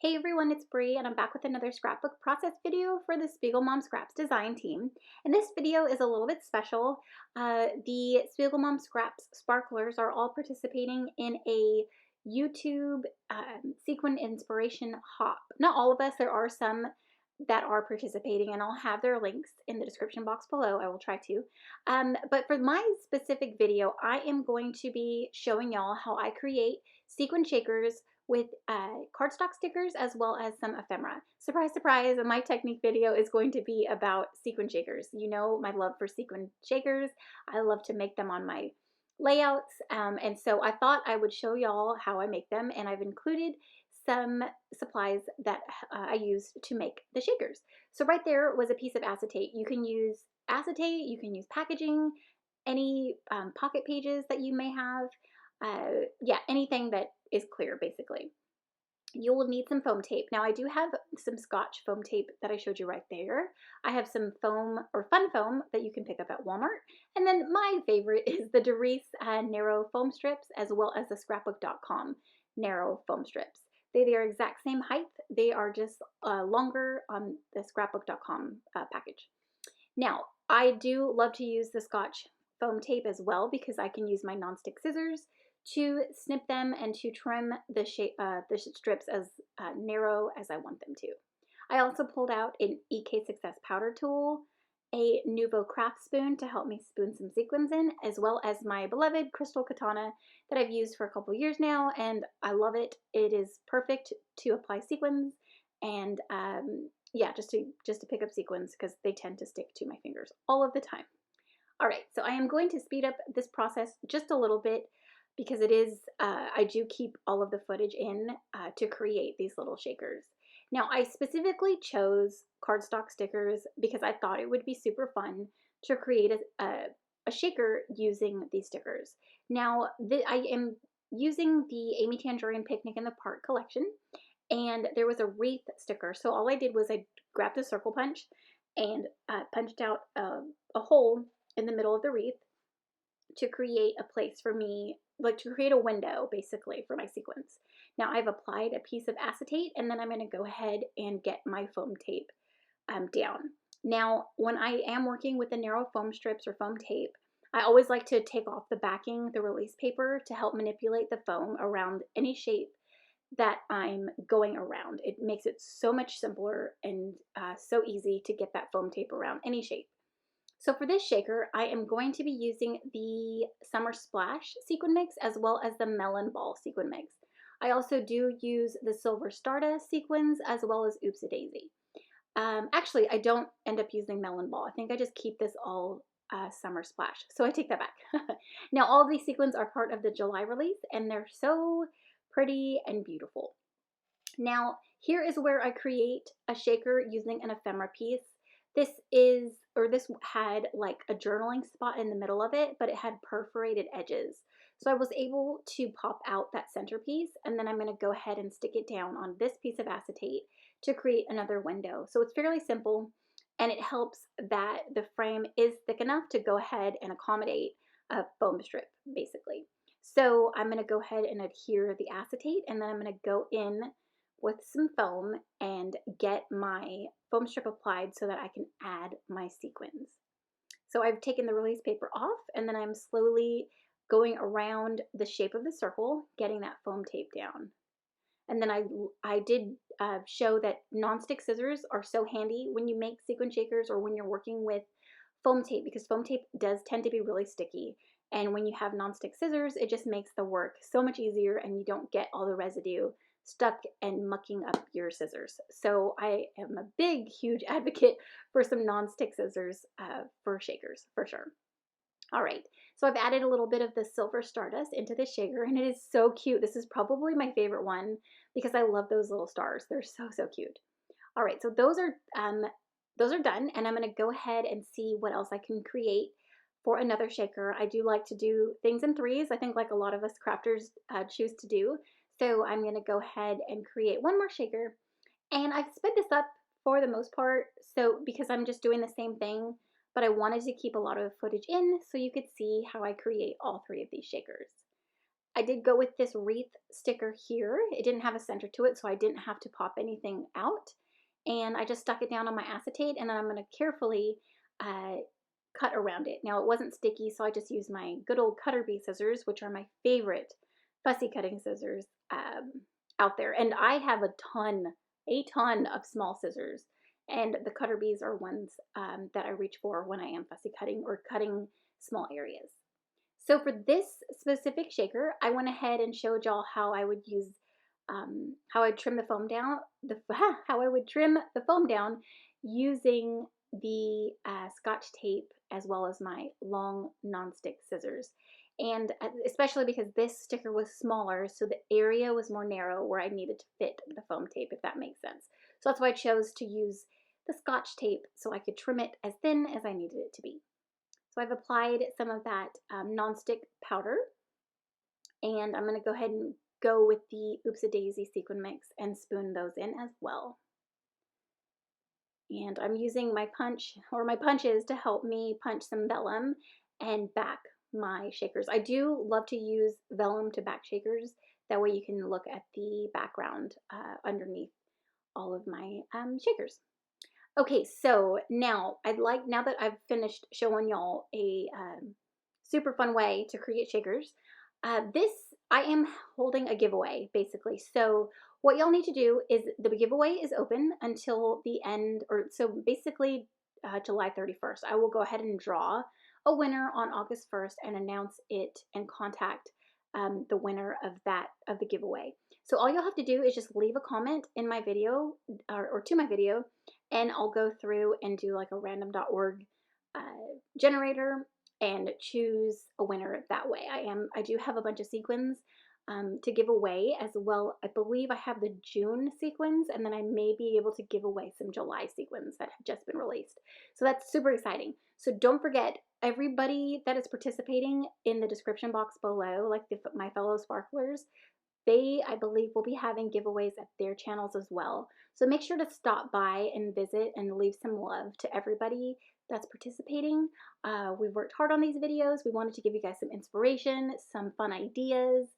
Hey everyone, it's Bree and I'm back with another scrapbook process video for the SpiegelMom Scraps design team. And this video is a little bit special. The SpiegelMom Scraps sparklers are all participating in a YouTube sequin inspiration hop. Not all of us, there are some that are participating and I'll have their links in the description box below. I will try to. But for my specific video, I am going to be showing y'all how I create sequin shakers with cardstock stickers as well as some ephemera. Surprise, surprise, my technique video is going to be about sequin shakers. You know my love for sequin shakers. I love to make them on my layouts, and so I thought I would show y'all how I make them, and I've included some supplies that I used to make the shakers. So right there was a piece of acetate. You can use acetate, you can use packaging, any pocket pages that you may have, yeah, anything that is clear basically. You will need some foam tape. Now I do have some Scotch foam tape that I showed you right there. I have some foam or fun foam that you can pick up at Walmart. And then my favorite is the Derice narrow foam strips as well as the Scrapbook.com narrow foam strips. They are exact same height. They are just longer on the Scrapbook.com package. Now, I do love to use the Scotch foam tape as well because I can use my nonstick scissors to snip them and to trim the strips as narrow as I want them to. I also pulled out an EK Success powder tool, a Nuvo craft spoon to help me spoon some sequins in, as well as my beloved crystal katana that I've used for a couple years now, and I love it. It is perfect to apply sequins and yeah, just to pick up sequins because they tend to stick to my fingers all of the time. All right, so I am going to speed up this process just a little bit because it is, I do keep all of the footage in to create these little shakers. Now, I specifically chose cardstock stickers because I thought it would be super fun to create a shaker using these stickers. Now, I am using the Amy Tangerine Picnic in the Park collection, and there was a wreath sticker. So all I did was I grabbed a circle punch and punched out a hole in the middle of the wreath to create a place for me, like to create a window basically for my sequins. Now I've applied a piece of acetate and then I'm going to go ahead and get my foam tape down. Now when I am working with the narrow foam strips or foam tape, I always like to take off the backing, the release paper, to help manipulate the foam around any shape that I'm going around. It makes it so much simpler and so easy to get that foam tape around any shape. So for this shaker, I am going to be using the Summer Splash sequin mix as well as the Melon Ball sequin mix. I also do use the Silver Stardust sequins as well as Oopsie Daisy. Actually, I don't end up using Melon Ball. I think I just keep this all Summer Splash. So I take that back. Now all of these sequins are part of the July release and they're so pretty and beautiful. Now here is where I create a shaker using an ephemera piece. This had like a journaling spot in the middle of it, but it had perforated edges. So I was able to pop out that centerpiece, and then I'm going to go ahead and stick it down on this piece of acetate to create another window. So it's fairly simple, and it helps that the frame is thick enough to go ahead and accommodate a foam strip, basically. So I'm going to go ahead and adhere the acetate, and then I'm going to go in with some foam and get my foam strip applied so that I can add my sequins. So I've taken the release paper off and then I'm slowly going around the shape of the circle, getting that foam tape down. And then I did show that nonstick scissors are so handy when you make sequin shakers or when you're working with foam tape, because foam tape does tend to be really sticky. And when you have nonstick scissors, it just makes the work so much easier and you don't get all the residue stuck and mucking up your scissors. So I am a big, huge advocate for some non-stick scissors for shakers, for sure. All right, so I've added a little bit of the Silver Stardust into the shaker, and it is so cute. This is probably my favorite one because I love those little stars. They're so, so cute. All right, so those are done, and I'm gonna go ahead and see what else I can create for another shaker. I do like to do things in threes. I think like a lot of us crafters choose to do. So I'm going to go ahead and create one more shaker, and I've sped this up for the most part, so because I'm just doing the same thing, but I wanted to keep a lot of the footage in so you could see how I create all three of these shakers. I did go with this wreath sticker here. It didn't have a center to it, so I didn't have to pop anything out. And I just stuck it down on my acetate, and then I'm going to carefully cut around it. Now, it wasn't sticky, so I just used my good old cutter bee scissors, which are my favorite fussy cutting scissors out there. And I have a ton of small scissors, and the cutter bees are ones that I reach for when I am fussy cutting or cutting small areas. So for this specific shaker, I went ahead and showed y'all how I would use, how I trim the foam down, how I would trim the foam down using the Scotch tape as well as my long nonstick scissors. And especially because this sticker was smaller, so the area was more narrow where I needed to fit the foam tape, if that makes sense. So that's why I chose to use the Scotch tape so I could trim it as thin as I needed it to be. So I've applied some of that nonstick powder, and I'm going to go ahead and go with the Oops-A-Daisy sequin mix and spoon those in as well. And I'm using my punch, or my punches, to help me punch some vellum and back my shakers. I do love to use vellum to back shakers. That way you can look at the background underneath all of my shakers. Okay, so now now that I've finished showing y'all a super fun way to create shakers, I am holding a giveaway basically. So what y'all need to do is, the giveaway is open until the end, or so basically July 31st. I will go ahead and draw a winner on August 1st and announce it and contact the winner of the giveaway. So all you'll have to do is just leave a comment in my video or to my video, and I'll go through and do like a random.org generator and choose a winner that way. I do have a bunch of sequins to give away as well. I believe I have the June sequins, and then I may be able to give away some July sequins that have just been released. So that's super exciting. So don't forget, everybody that is participating, in the description box below, like my fellow sparklers, they, I believe, will be having giveaways at their channels as well. So make sure to stop by and visit and leave some love to everybody that's participating. We've worked hard on these videos. We wanted to give you guys some inspiration, some fun ideas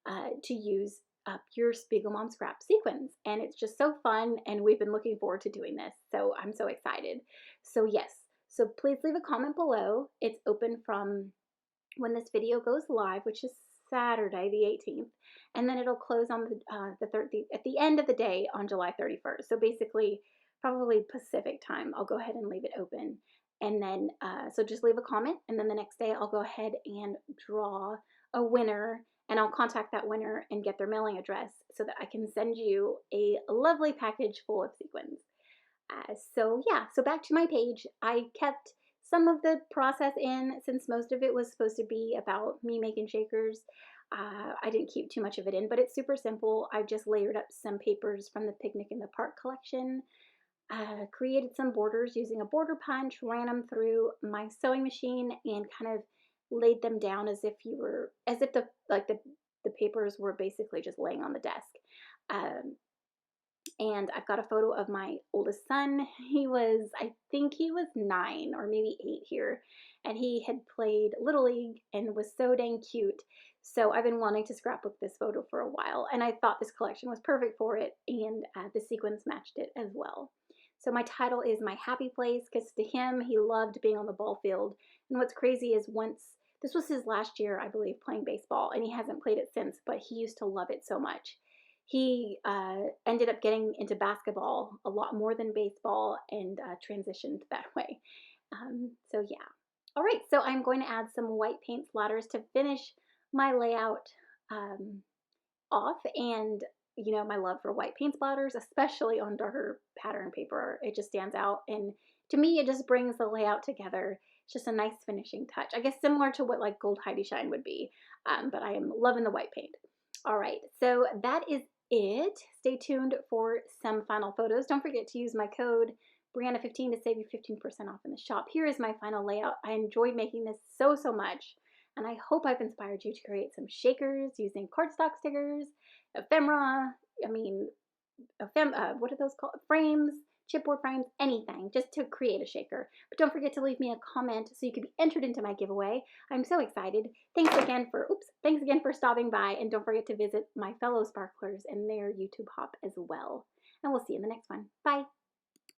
to use up your SpiegelMom scrap sequins. And it's just so fun, and we've been looking forward to doing this. So I'm so excited. So yes, so please leave a comment below. It's open from when this video goes live, which is Saturday the 18th, and then it'll close on the 30th, at the end of the day on July 31st. So basically, probably Pacific time, I'll go ahead and leave it open. And then, so just leave a comment, and then the next day I'll go ahead and draw a winner, and I'll contact that winner and get their mailing address so that I can send you a lovely package full of sequins. So yeah, so back to my page. I kept some of the process in, since most of it was supposed to be about me making shakers. I didn't keep too much of it in, but it's super simple. I just layered up some papers from the Picnic in the Park collection, created some borders using a border punch, ran them through my sewing machine, and kind of laid them down as if the papers were basically just laying on the desk. And I've got a photo of my oldest son. I think he was 9 or maybe 8 here, and he had played Little League and was so dang cute. So I've been wanting to scrapbook this photo for a while, and I thought this collection was perfect for it, and the sequins matched it as well. So my title is My Happy Place, because to him, he loved being on the ball field. And what's crazy is this was his last year, I believe, playing baseball, and he hasn't played it since, but he used to love it so much. He ended up getting into basketball a lot more than baseball, and transitioned that way. So yeah. All right, so I'm going to add some white paint splatters to finish my layout off. And you know, my love for white paint splatters, especially on darker pattern paper, it just stands out. And to me, it just brings the layout together. It's just a nice finishing touch. I guess similar to what like Gold Heidi Shine would be, but I am loving the white paint. All right, so that is it. Stay tuned for some final photos. Don't forget to use my code Brianna15 to save you 15% off in the shop. Here is my final layout. I enjoyed making this so much, and I hope I've inspired you to create some shakers using cardstock stickers, ephemera, what are those called? Frames, chipboard frames, anything, just to create a shaker. But don't forget to leave me a comment so you could be entered into my giveaway. I'm so excited. Thanks again for stopping by, and don't forget to visit my fellow sparklers and their YouTube hop as well. And we'll see you in the next one. Bye.